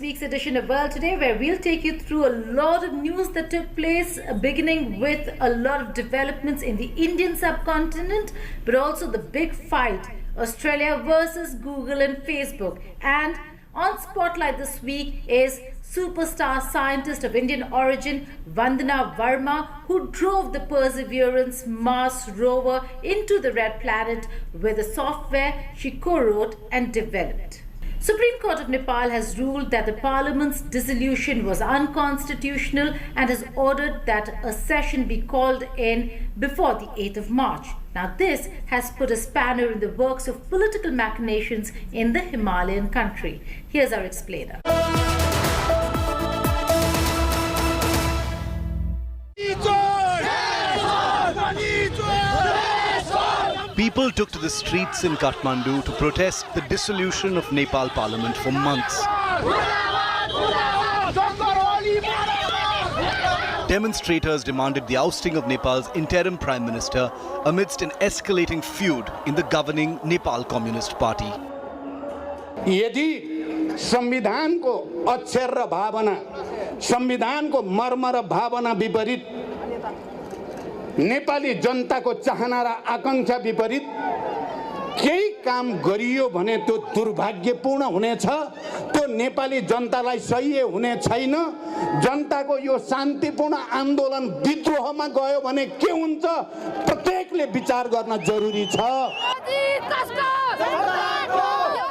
this week's edition of World Today, where we'll take you through a lot of news that took place, beginning with a lot of developments in the Indian subcontinent, but also the big fight, Australia versus Google and Facebook. And on Spotlight this week is superstar scientist of Indian origin Vandana Verma, who drove the Perseverance Mars rover into the Red Planet with the software she co-wrote and developed. Supreme Court of Nepal has ruled that the Parliament's dissolution was unconstitutional and has ordered that a session be called in before the 8th of March. Now this has put a spanner in the works of political machinations in the Himalayan country. Here's our explainer. People took to the streets in Kathmandu to protest the dissolution of Nepal Parliament for months. Demonstrators demanded the ousting of Nepal's interim Prime Minister amidst an escalating feud in the governing Nepal Communist Party. यदि संविधानको अक्षर र भावना, संविधानको मर्म र भावना विपरीत, नेपाली जनताको चाहना र आकांक्षा विपरीत केही काम गरियो भने त्यो दुर्भाग्यपूर्ण हुनेछ। त्यो नेपाली जनतालाई सही हुने छैन। जनताको यो शान्तिपूर्ण आन्दोलन विद्रोहमा गयो भने के हुन्छ, प्रत्येकले विचार गर्न जरुरी छ।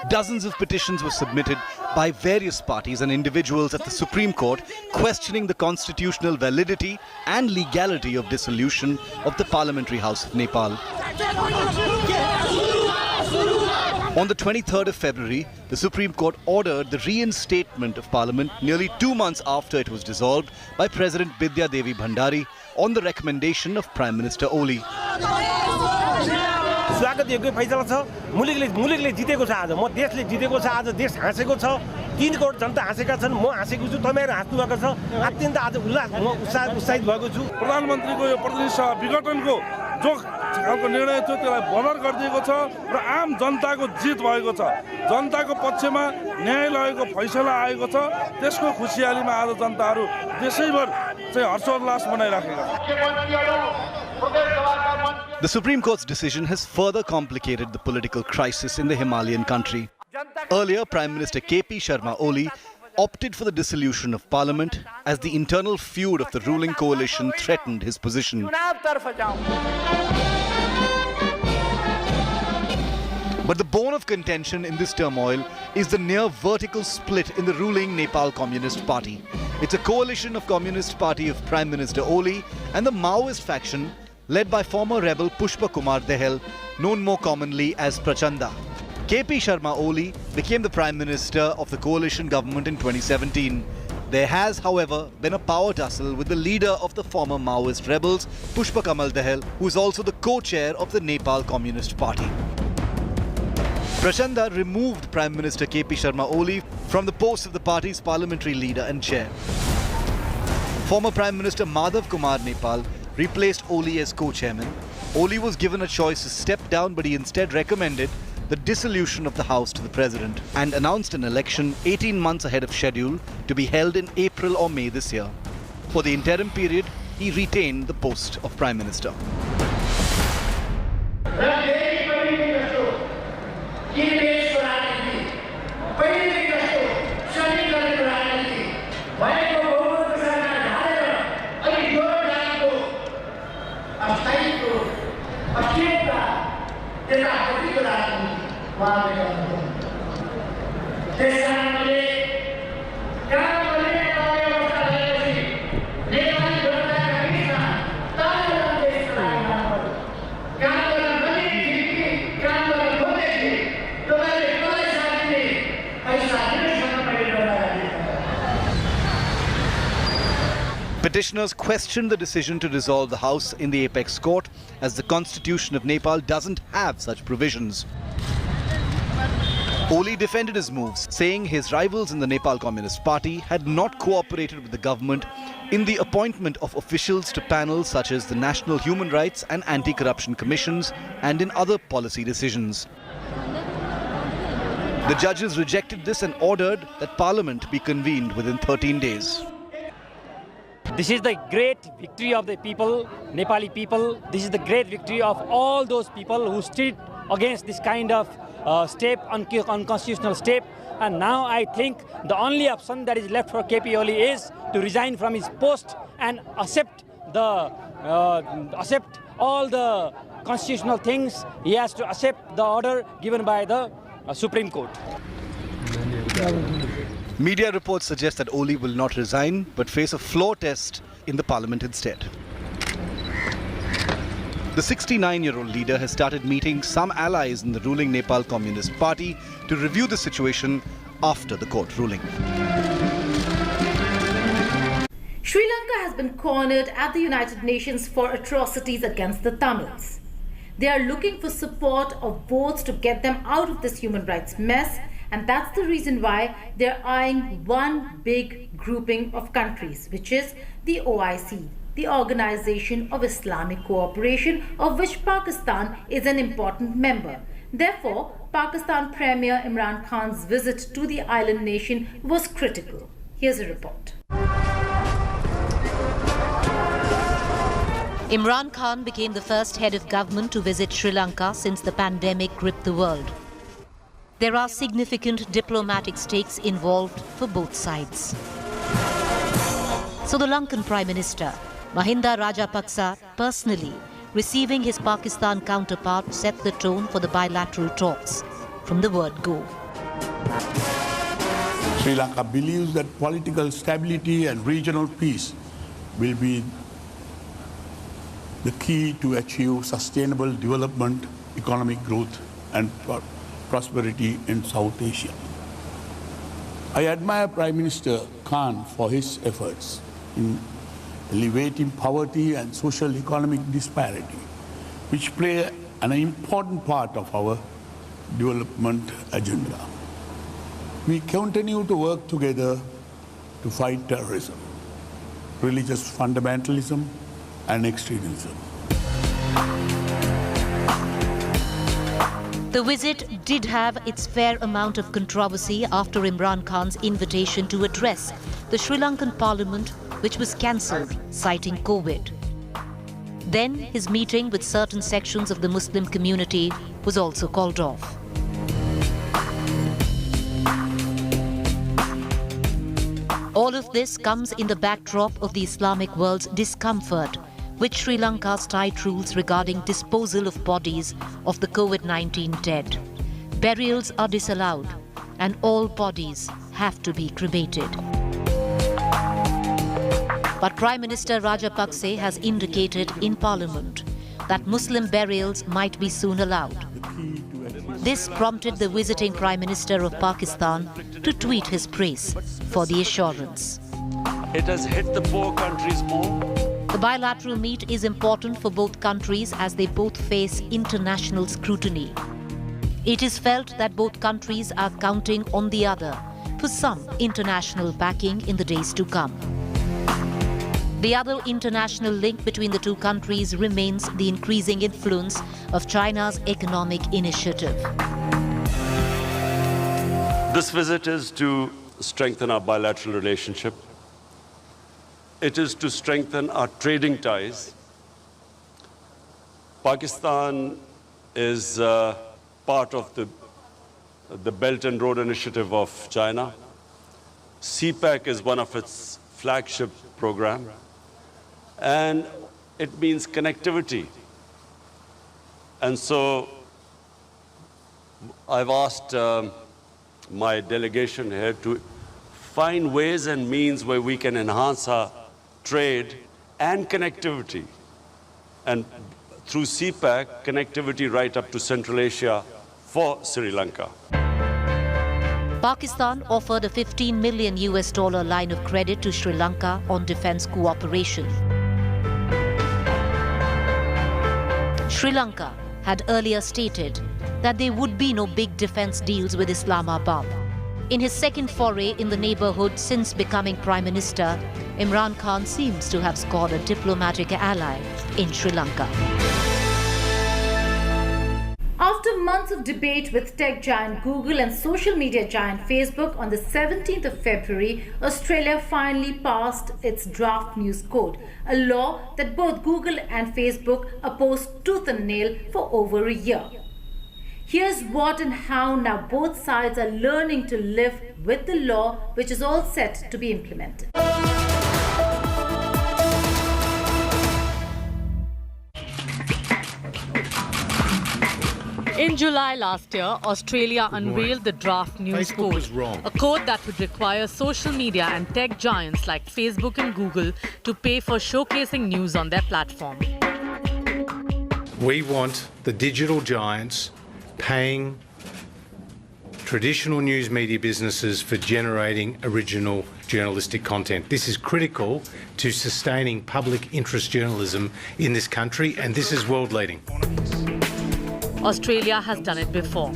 Dozens of petitions were submitted by various parties and individuals at the Supreme Court questioning the constitutional validity and legality of dissolution of the Parliamentary House of Nepal. On the 23rd of February, the Supreme Court ordered the reinstatement of Parliament nearly 2 months after it was dissolved by President Bidya Devi Bhandari on the recommendation of Prime Minister Oli. स्वागत योग्य फैसला छ। मुलुकले जितेको छ। आज म देशले जितेको छ। आज देश हाँसेको छ। 3 करोड जनता हाँसेका छन्। म हाँसेको छु। तपाईहरु हाँस्नु भएको छ। अत्यन्त आज उत्साहित भएको छु। प्रधानमन्त्रीको यो प्रतिनिधि सभा विघटनको जो खालको निर्णय थियो त्यसलाई बदर गरिदिएको छ र आम जनताको जित भएको छ। जनताको पक्षमा न्यायालयको फैसला आएको छ। त्यसको खुसियालीमा आज जनताहरू देशैभर चाहिँ हर्षोल्लास मनाइराखेका छन्। The Supreme Court's decision has further complicated the political crisis in the Himalayan country. Earlier, Prime Minister KP Sharma Oli opted for the dissolution of Parliament as the internal feud of the ruling coalition threatened his position. But the bone of contention in this turmoil is the near vertical split in the ruling Nepal Communist Party. It's a coalition of Communist Party of Prime Minister Oli and the Maoist faction led by former rebel Pushpa Kumar Dehel, known more commonly as Prachanda. KP Sharma Oli became the Prime Minister of the coalition government in 2017. There has, however, been a power tussle with the leader of the former Maoist rebels, Pushpa Kamal Dehel, who is also the co-chair of the Nepal Communist Party. Prachanda removed Prime Minister KP Sharma Oli from the post of the party's parliamentary leader and chair. Former Prime Minister Madhav Kumar Nepal replaced Oli as co-chairman. Oli was given a choice to step down, but he instead recommended the dissolution of the House to the President and announced an election 18 months ahead of schedule to be held in April or May this year. For the interim period, he retained the post of Prime Minister. Petitioners questioned the decision to dissolve the House in the Apex Court, as the Constitution of Nepal doesn't have such provisions. Oli defended his moves, saying his rivals in the Nepal Communist Party had not cooperated with the government in the appointment of officials to panels such as the National Human Rights and Anti-Corruption Commissions and in other policy decisions. The judges rejected this and ordered that Parliament be convened within 13 days. This is the great victory of the people, Nepali people. This is the great victory of all those people who stood against this kind of step, unconstitutional step. And now I think the only option that is left for KP Oli is to resign from his post and accept all the constitutional things. He has to accept the order given by the Supreme Court. Media reports suggest that Oli will not resign but face a floor test in the parliament instead. The 69-year-old leader has started meeting some allies in the ruling Nepal Communist Party to review the situation after the court ruling. Sri Lanka has been cornered at the United Nations for atrocities against the Tamils. They are looking for support of votes to get them out of this human rights mess, and that's the reason why they're eyeing one big grouping of countries, which is the OIC, the Organization of Islamic Cooperation, of which Pakistan is an important member. Therefore, Pakistan Premier Imran Khan's visit to the island nation was critical. Here's a report. Imran Khan became the first head of government to visit Sri Lanka since the pandemic gripped the world. There are significant diplomatic stakes involved for both sides. So the Lankan Prime Minister, Mahinda Rajapaksa, personally receiving his Pakistan counterpart, set the tone for the bilateral talks from the word go. Sri Lanka believes that political stability and regional peace will be the key to achieve sustainable development, economic growth and prosperity in South Asia. I admire Prime Minister Khan for his efforts in alleviating poverty and social economic disparity, which play an important part of our development agenda. We continue to work together to fight terrorism, religious fundamentalism, and extremism. The visit did have its fair amount of controversy after Imran Khan's invitation to address the Sri Lankan Parliament, which was cancelled, citing COVID. Then his meeting with certain sections of the Muslim community was also called off. All of this comes in the backdrop of the Islamic world's discomfort with Sri Lanka's tight rules regarding disposal of bodies of the COVID-19 dead. Burials are disallowed and all bodies have to be cremated. But Prime Minister Rajapaksa has indicated in Parliament that Muslim burials might be soon allowed. This prompted the visiting Prime Minister of Pakistan to tweet his praise for the assurance. It has hit the poor countries more. The bilateral meet is important for both countries as they both face international scrutiny. It is felt that both countries are counting on the other for some international backing in the days to come. The other international link between the two countries remains the increasing influence of China's economic initiative. This visit is to strengthen our bilateral relationship. It is to strengthen our trading ties. Pakistan is part of the Belt and Road Initiative of China. CPEC is one of its flagship programs. And it means connectivity. And so I've asked my delegation here to find ways and means where we can enhance our trade and connectivity. And through CPEC, connectivity right up to Central Asia for Sri Lanka. Pakistan offered a $15 million line of credit to Sri Lanka on defense cooperation. Sri Lanka had earlier stated that there would be no big defense deals with Islamabad. In his second foray in the neighborhood since becoming Prime Minister, Imran Khan seems to have scored a diplomatic ally in Sri Lanka. After months of debate with tech giant Google and social media giant Facebook, on the 17th of February, Australia finally passed its draft news code, a law that both Google and Facebook opposed tooth and nail for over a year. Here's what and how now both sides are learning to live with the law, which is all set to be implemented. In July last year, Australia unveiled the draft news code, a code that would require social media and tech giants like Facebook and Google to pay for showcasing news on their platform. We want the digital giants paying traditional news media businesses for generating original journalistic content. This is critical to sustaining public interest journalism in this country, and this is world-leading. Australia has done it before.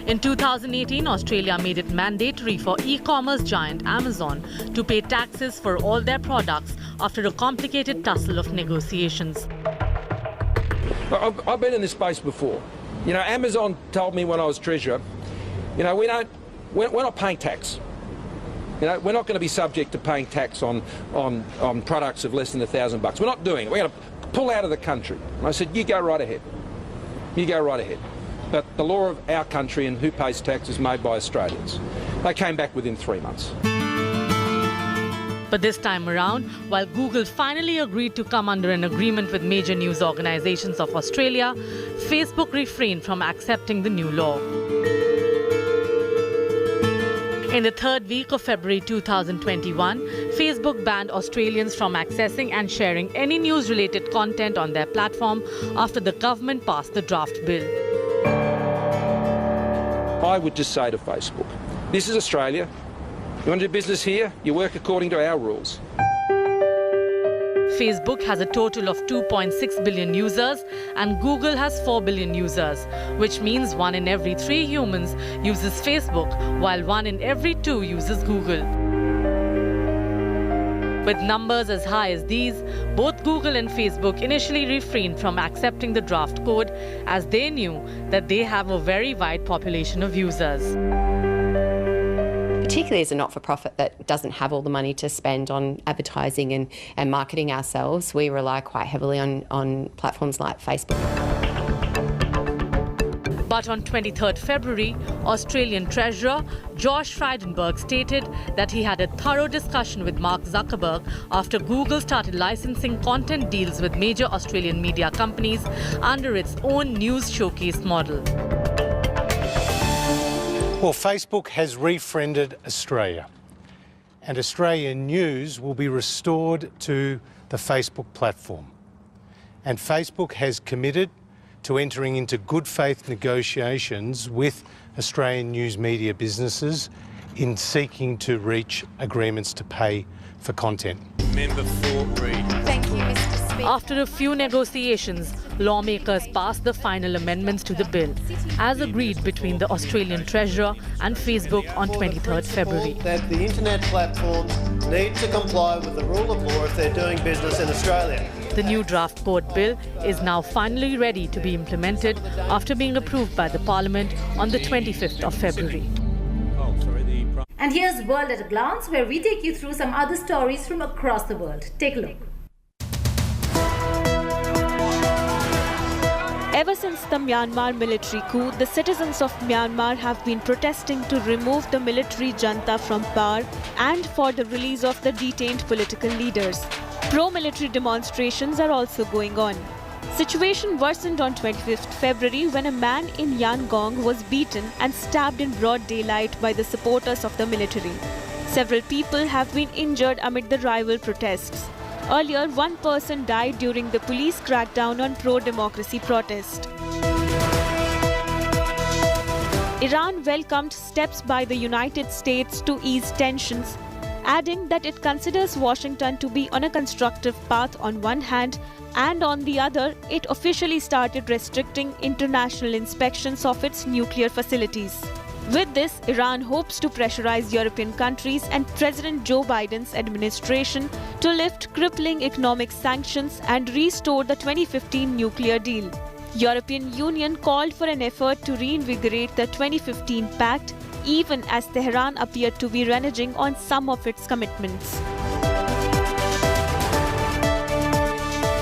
In 2018, Australia made it mandatory for e-commerce giant Amazon to pay taxes for all their products after a complicated tussle of negotiations. I've been in this space before. You know, Amazon told me when I was Treasurer, you know, we're not paying tax. You know, we're not going to be subject to paying tax on products of less than $1,000. We're not doing it. We're going to pull out of the country. And I said, you go right ahead. You go right ahead. But the law of our country and who pays tax is made by Australians. They came back within 3 months. But this time around, while Google finally agreed to come under an agreement with major news organizations of Australia, Facebook refrained from accepting the new law. In the third week of February 2021, Facebook banned Australians from accessing and sharing any news-related content on their platform after the government passed the draft bill. I would just say to Facebook, this is Australia. You want to do business here? You work according to our rules. Facebook has a total of 2.6 billion users and Google has 4 billion users, which means 1 in every 3 humans uses Facebook, while 1 in every 2 uses Google. With numbers as high as these, both Google and Facebook initially refrained from accepting the draft code as they knew that they have a very wide population of users. Particularly as a not-for-profit that doesn't have all the money to spend on advertising and marketing ourselves, we rely quite heavily on platforms like Facebook. But on 23rd February, Australian Treasurer Josh Frydenberg stated that he had a thorough discussion with Mark Zuckerberg after Google started licensing content deals with major Australian media companies under its own news showcase model. Well, Facebook has refriended Australia, and Australian news will be restored to the Facebook platform. And Facebook has committed to entering into good faith negotiations with Australian news media businesses in seeking to reach agreements to pay for content. Member for Reid. Thank you, Mr. Speaker. After a few negotiations, lawmakers passed the final amendments to the bill, as agreed between the Australian Treasurer and Facebook on 23rd February. That the internet platforms need to comply with the rule of law if they're doing business in Australia. The new draft code bill is now finally ready to be implemented after being approved by the Parliament on the 25th of February. And here's World at a Glance, where we take you through some other stories from across the world. Take a look. Ever since the Myanmar military coup, the citizens of Myanmar have been protesting to remove the military junta from power and for the release of the detained political leaders. Pro-military demonstrations are also going on. Situation worsened on 25th February when a man in Yangon was beaten and stabbed in broad daylight by the supporters of the military. Several people have been injured amid the rival protests. Earlier, one person died during the police crackdown on pro-democracy protest. Iran welcomed steps by the United States to ease tensions, adding that it considers Washington to be on a constructive path on one hand, and on the other, it officially started restricting international inspections of its nuclear facilities. With this, Iran hopes to pressurize European countries and President Joe Biden's administration to lift crippling economic sanctions and restore the 2015 nuclear deal. European Union called for an effort to reinvigorate the 2015 pact, even as Tehran appeared to be reneging on some of its commitments.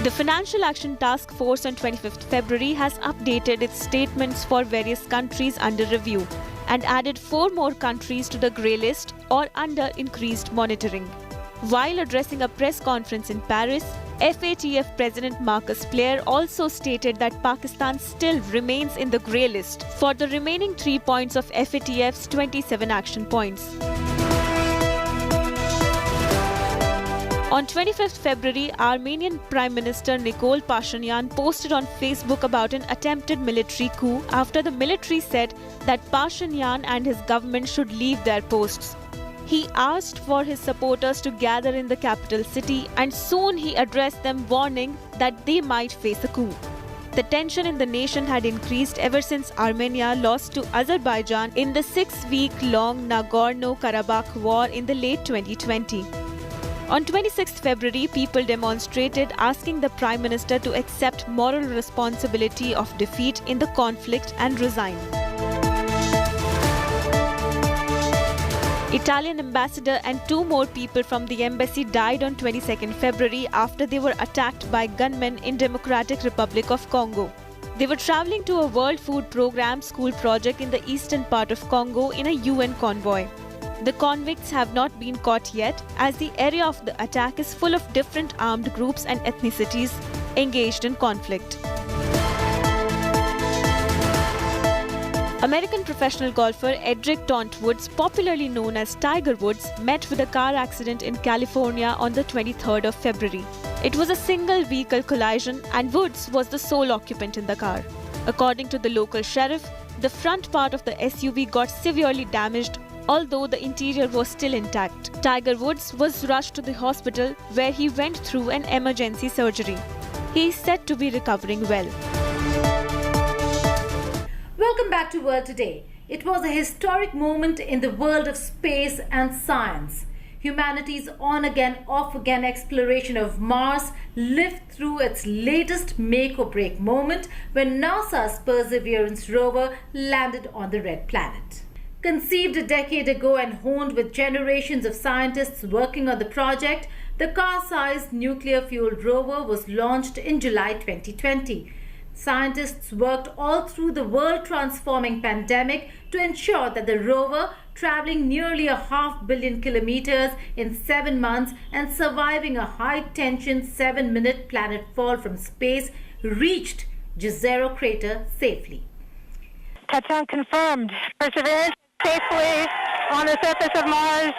The Financial Action Task Force on 25th February has updated its statements for various countries under review and added 4 more countries to the grey list or under increased monitoring. While addressing a press conference in Paris, FATF President Marcus Blair also stated that Pakistan still remains in the grey list for the remaining 3 points of FATF's 27 action points. On 25th February, Armenian Prime Minister Nikol Pashinyan posted on Facebook about an attempted military coup after the military said that Pashinyan and his government should leave their posts. He asked for his supporters to gather in the capital city, and soon he addressed them, warning that they might face a coup. The tension in the nation had increased ever since Armenia lost to Azerbaijan in the 6-week-long Nagorno-Karabakh war in the late 2020. On 26th February, people demonstrated asking the Prime Minister to accept moral responsibility of defeat in the conflict and resign. Italian ambassador and 2 more people from the embassy died on 22nd February after they were attacked by gunmen in Democratic Republic of Congo. They were traveling to a World Food Programme school project in the eastern part of Congo in a UN convoy. The convicts have not been caught yet, as the area of the attack is full of different armed groups and ethnicities engaged in conflict. American professional golfer Edric Taunt Woods, popularly known as Tiger Woods, met with a car accident in California on the 23rd of February. It was a single vehicle collision and Woods was the sole occupant in the car. According to the local sheriff, the front part of the SUV got severely damaged, although the interior was still intact. Tiger Woods was rushed to the hospital where he went through an emergency surgery. He is said to be recovering well. Welcome back to World Today. It was a historic moment in the world of space and science. Humanity's on-again, off-again exploration of Mars lived through its latest make-or-break moment when NASA's Perseverance rover landed on the red planet. Conceived a decade ago and honed with generations of scientists working on the project, the car-sized nuclear-fueled rover was launched in July 2020. Scientists worked all through the world-transforming pandemic to ensure that the rover, traveling nearly 500 million kilometers in 7 months and surviving a high-tension 7-minute planetfall from space, reached Jezero crater safely. Touchdown confirmed. Perseverance safely on the surface of Mars,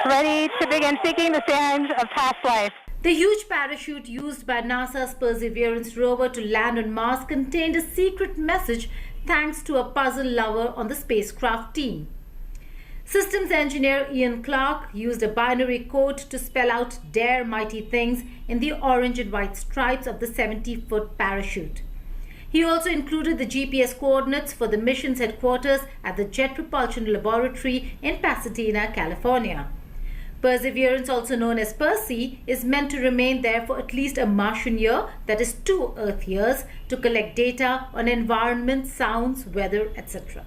ready to begin seeking the sands of past life. The huge parachute used by NASA's Perseverance rover to land on Mars contained a secret message thanks to a puzzle lover on the spacecraft team. Systems engineer Ian Clark used a binary code to spell out "Dare Mighty Things" in the orange and white stripes of the 70-foot parachute. He also included the GPS coordinates for the mission's headquarters at the Jet Propulsion Laboratory in Pasadena, California. Perseverance, also known as Percy, is meant to remain there for at least a Martian year, that is 2 Earth years, to collect data on environment, sounds, weather, etc.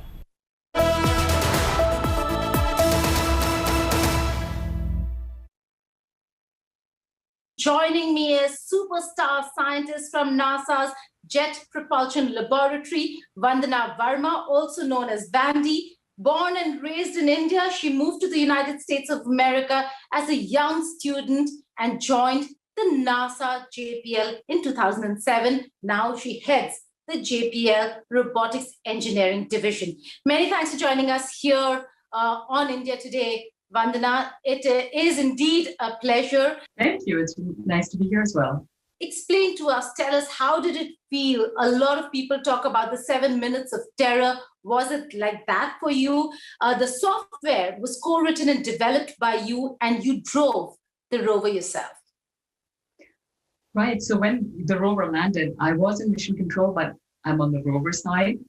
Joining me is superstar scientist from NASA's Jet Propulsion Laboratory, Vandana Verma, also known as Vandy. Born and raised in India, she moved to the United States of America as a young student and joined the NASA JPL in 2007. Now she heads the JPL Robotics Engineering Division. Many thanks for joining us here on India Today, Vandana. It is indeed a pleasure. Thank you. It's nice to be here as well. Explain to us, tell us, how did it feel? A lot of people talk about the 7 minutes of terror. Was it like that for you? The software was co-written and developed by you, and you drove the rover yourself. Right. So when the rover landed, I was in mission control, but I'm on the rover side.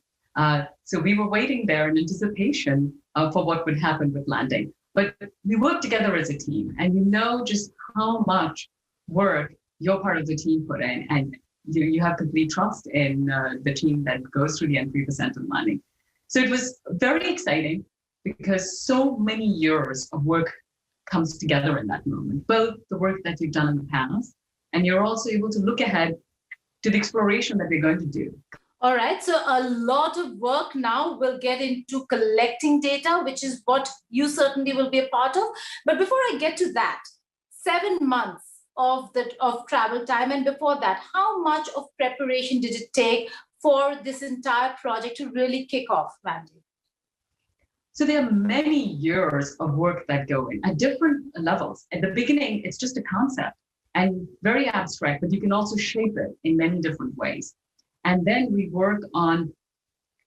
So we were waiting there in anticipation for what would happen with landing. But we worked together as a team, and you know just how much work your part of the team put in. And you have complete trust in the team that goes through the N3% of landing. So it was very exciting because so many years of work comes together in that moment, both the work that you've done in the past, and you're also able to look ahead to the exploration that we're going to do. All right, so a lot of work now will get into collecting data, which is what you certainly will be a part of. But before I get to that, 7 months of travel time, and before that, how much of preparation did it take for this entire project to really kick off, Mandy? So there are many years of work that go in at different levels. At the beginning, it's just a concept and very abstract, but you can also shape it in many different ways. And then we work on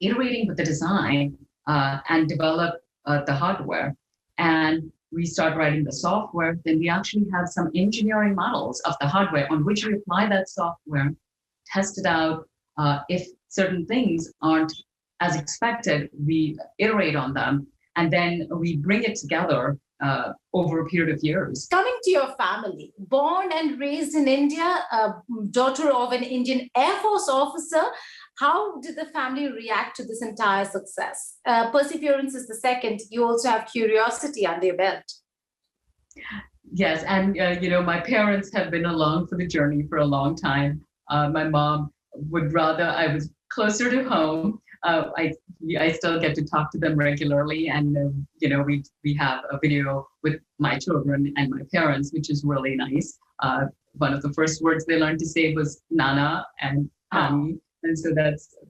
iterating with the design and develop the hardware. And we start writing the software. Then we actually have some engineering models of the hardware on which we apply that software, test it out. If certain things aren't as expected, we iterate on them, and then we bring it together over a period of years. Coming to your family, born and raised in India, daughter of an Indian Air Force officer, how did the family react to this entire success? Perseverance is the second. You also have curiosity under your belt. Yes, and my parents have been along for the journey for a long time. My mom would rather I was closer to home. I still get to talk to them regularly, and we have a video with my children and my parents, which is really nice. One of the first words they learned to say was "Nana" and "Mommy," and so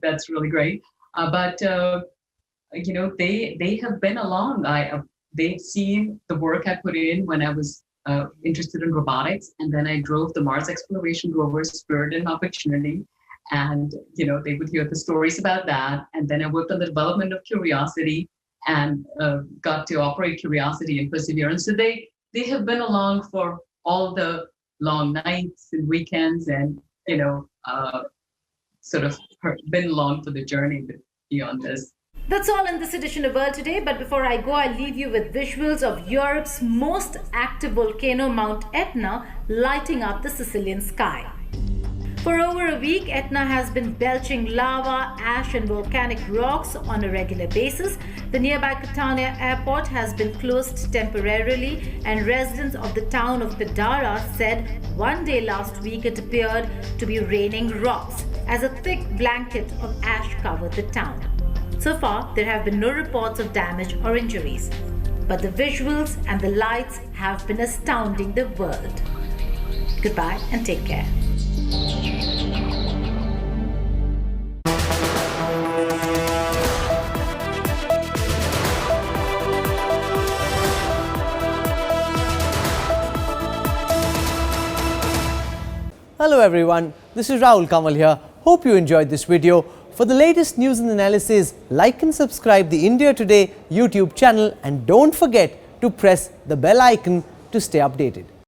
that's really great. But they have been along. They've seen the work I put in when I was interested in robotics, and then I drove the Mars exploration rover Spirit and Opportunity. And, they would hear the stories about that. And then I worked on the development of Curiosity and got to operate Curiosity and Perseverance. So they have been along for all the long nights and weekends and, sort of been along for the journey beyond this. That's all in this edition of World Today. But before I go, I'll leave you with visuals of Europe's most active volcano, Mount Etna, lighting up the Sicilian sky. For over a week, Etna has been belching lava, ash and volcanic rocks on a regular basis. The nearby Catania airport has been closed temporarily, and residents of the town of Pedara said one day last week it appeared to be raining rocks as a thick blanket of ash covered the town. So far, there have been no reports of damage or injuries, but the visuals and the lights have been astounding the world. Goodbye and take care. Hello everyone, this is Rahul Kamal here. Hope you enjoyed this video. For the latest news and analysis, like and subscribe the India Today YouTube channel, and don't forget to press the bell icon to stay updated.